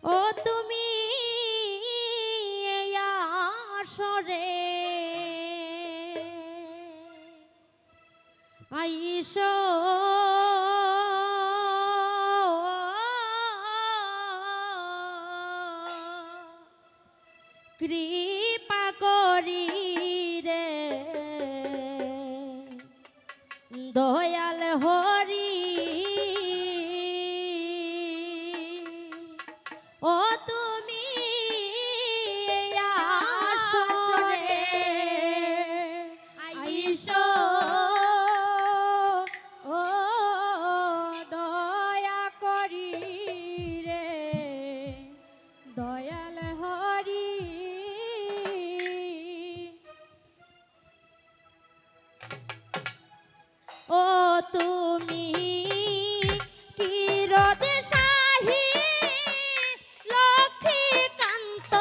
ও তুমি এই আসরে আইসো কৃপা করি রে দয়াল হরি ও তুমি আসরে আইসো ও দয়া করি রে দয়াল হরি ও তুমি চিরদিশাহী লক্ষ্মীকান্ত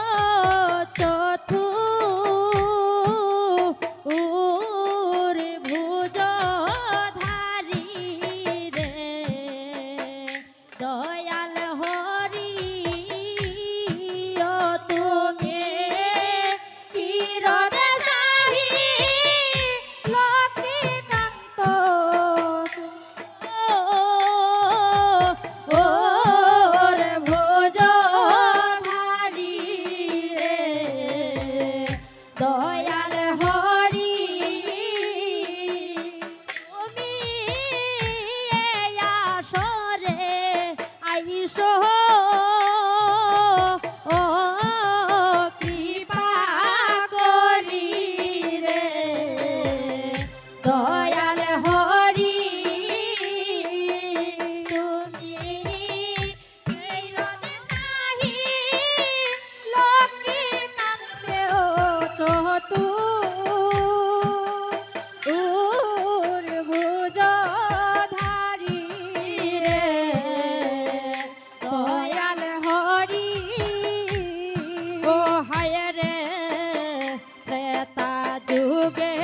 চতুর ভুজধারী রে দয়াল হরি ও তুমি চিরদিশাহী লক্ষ্মীকান্ত ওর ভুজধারী রে দয়াল হরি তুমি এই আসরে আইসো ও কৃপা করি রে দয়াল হরি তুমি এই রদেশাহী লক্ষ্মীকান্তে ও চতুর ভুজধারী রে দয়াল হরি ও হায় রে ত্রেতা যুগে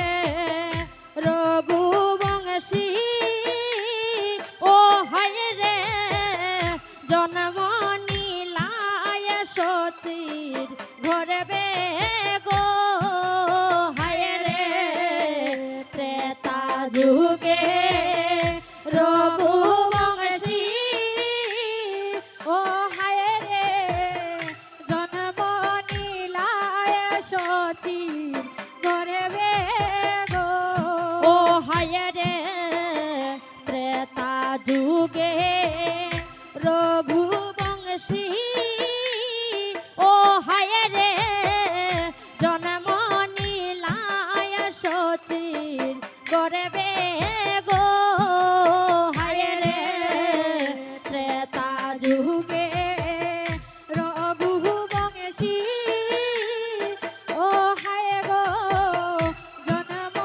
রঘুবংশী ও হায় রে জন্ম নিলায় সচির ঘরবে গো হায় রে ত্রেতা যুগে রঘুবংশী ও হায় রে জন্ম নিলায় সচির ঘরবে গো ও হায় রে ত্রেতা যুগে রঘুবংশী ও হায় রে জন্ম নিলায় সচির গর্বে গো হায় রে ত্রেতা যুগে রঘুবংশী ও হায় গো জন্ম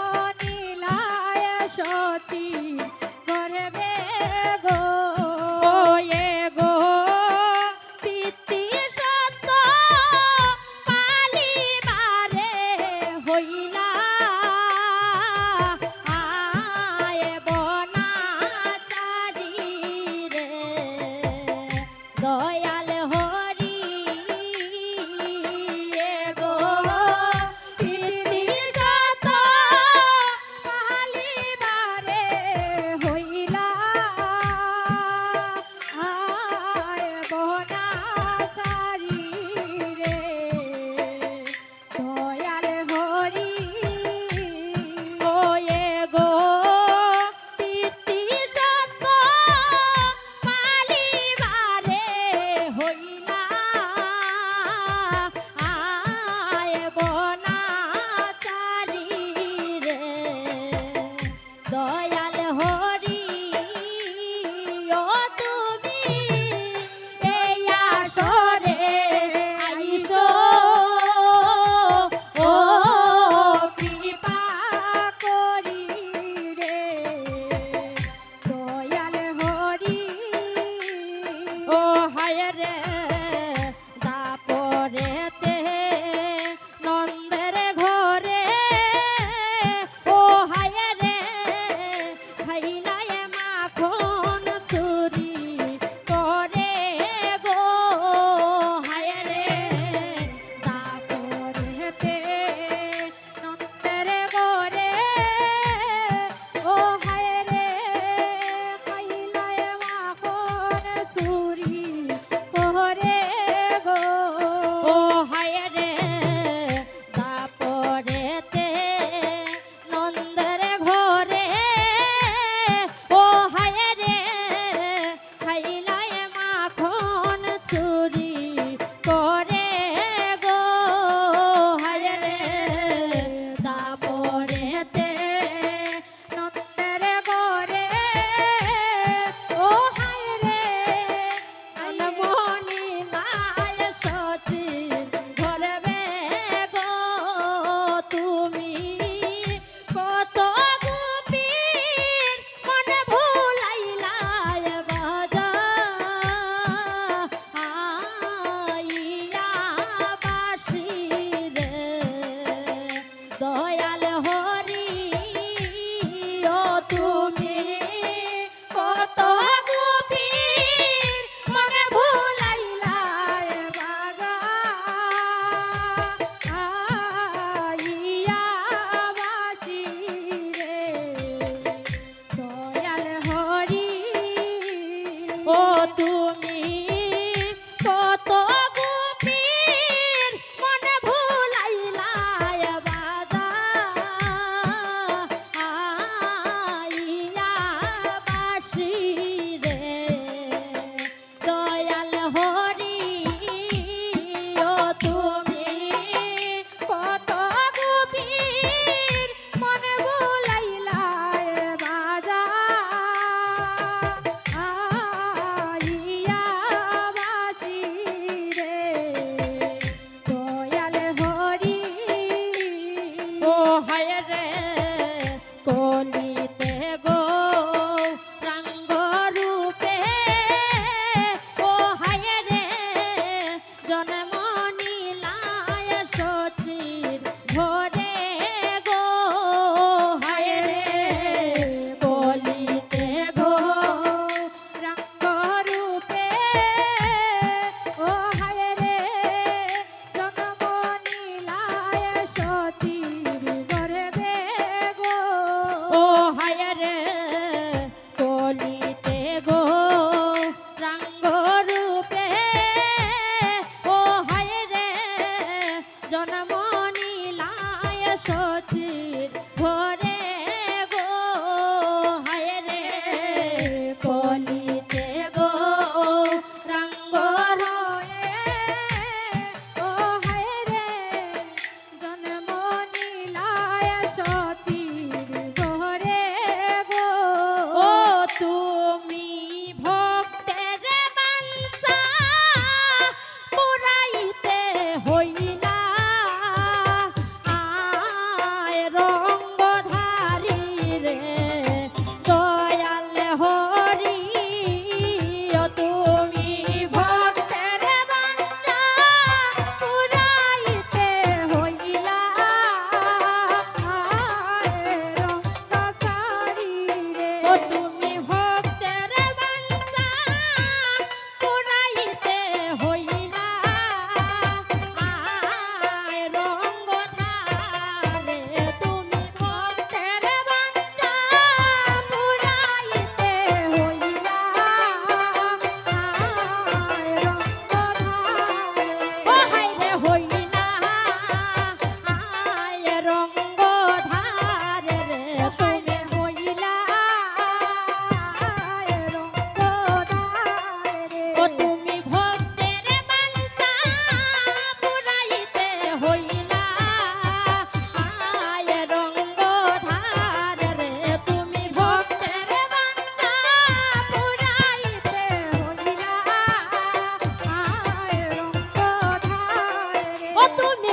নিলায় সচির গর্বে গো এ গো পিতৃ সত্য পালিবারে হইলা আয় বনাচারী রে দয়াল হরি এ গো পিতৃ সত্য পালিবারে হইলা আয় বনাচারী রে দয়াল হরি ও এ গো পিতৃ সত্য পালিবারে হইলা আয় বনাচারী রে দয়াল হরি ও তুমি এই আসরে আইসো ও কৃপা করি রে দয়াল হরি ও হায় রে দাপরেতে নন্দের ঘরে ও হায় রে খাইলায় মাখন চুরি করে গো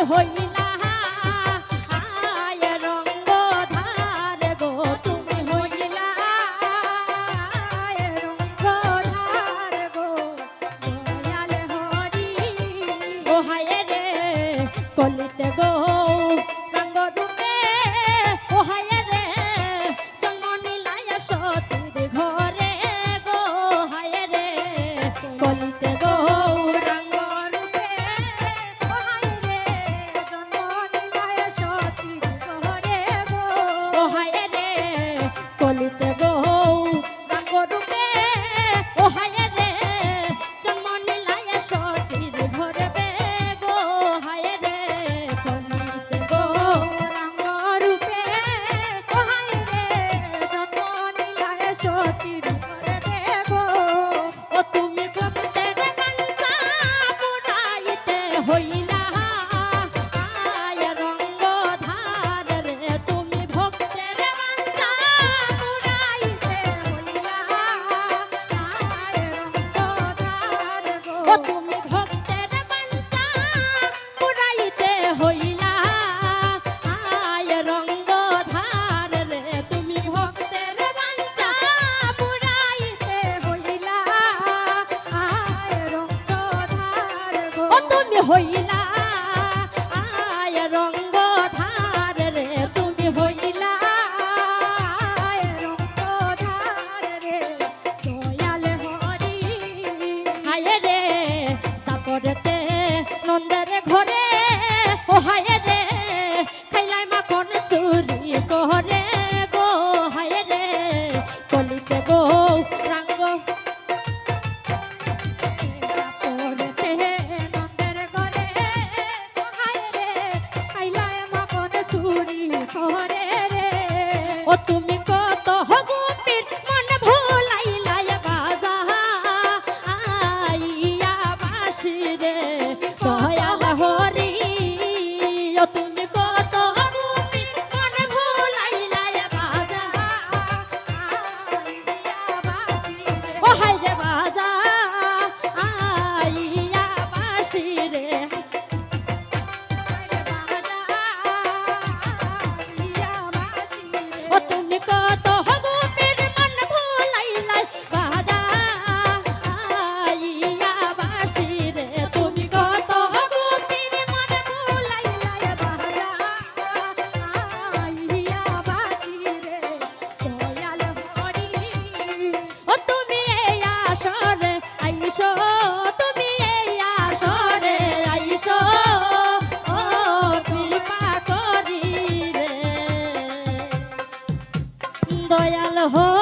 হইলা আয় রঙ্গ ধার গো তুমি হইলা আয় রঙ্গ ধার গো দয়াল হরি ও হায় রে কলিতে গো রঙ্গ রূপে ও হায় রে জন্ম নিলায় সতীর ঘরে গো হায় রে কলিতে গো রঙ্গ রূপে ও হায় রে জন্ম নিলায় সতীর ঘরে গো ও হায় রে কলিতে গো রঙ্গ রূপে ও হায় রে জন্ম নিলায় সতীর ঘরে গো হায় রে কলিতে গো রঙ্গ রূপে ও হায় রে জন্ম নিলায় সতীর ঘরে গো ও তুমি ভক্তের বাঞ্ছা পুরাইতে হইলা আয় রঙ্গ ধার রে তুমি ভক্তের বাঞ্ছা পুরাইতে হইলা আয় রঙ্গ ধার গো ও তুমি ভক্তের বাঞ্ছা পুরাইতে হইলা আয় রঙ্গ ধার রে তুমি ভক্তের বাঞ্ছা পুরাইতে হইলা আয় রঙ্গ ধার গো ও তুমি হইলা আয় রঙ্গ ধার রে তুমি হইলা আয় রঙ্গ ধার রে দয়াল হরি হায় রে তারপরেতে নন্দের ঘরে ও হায় রে খাইলাই মাখন চুরি করে গো হায় রে কলিতে গো রাঙ্গ তারপরেতে নন্দের ঘরে ও হায় রে খাইলাই মাখন চুরি করে রে ও তুমি কত হগুপির মন ভুলাইলাই বাজা আইয়া বাসি রে দয়াল হরি ও তুমি কত হগুপির মন ভুলাইলাই বাজা আইয়া বাসি রে ও হায় রে বাজা আইয়া বাসি রে ও তুমি কত হগুপির মন ভুলাইলাই বাজা আইয়া বাসি রে তুমি কত হগুপির মন ভুলাইলাই বাজা আইয়া বাসি রে দয়াল হরি ও তুমি এই আসরে আইসো তুমি এই আসরে আইসো ও কৃপা করি রে দয়াল হরি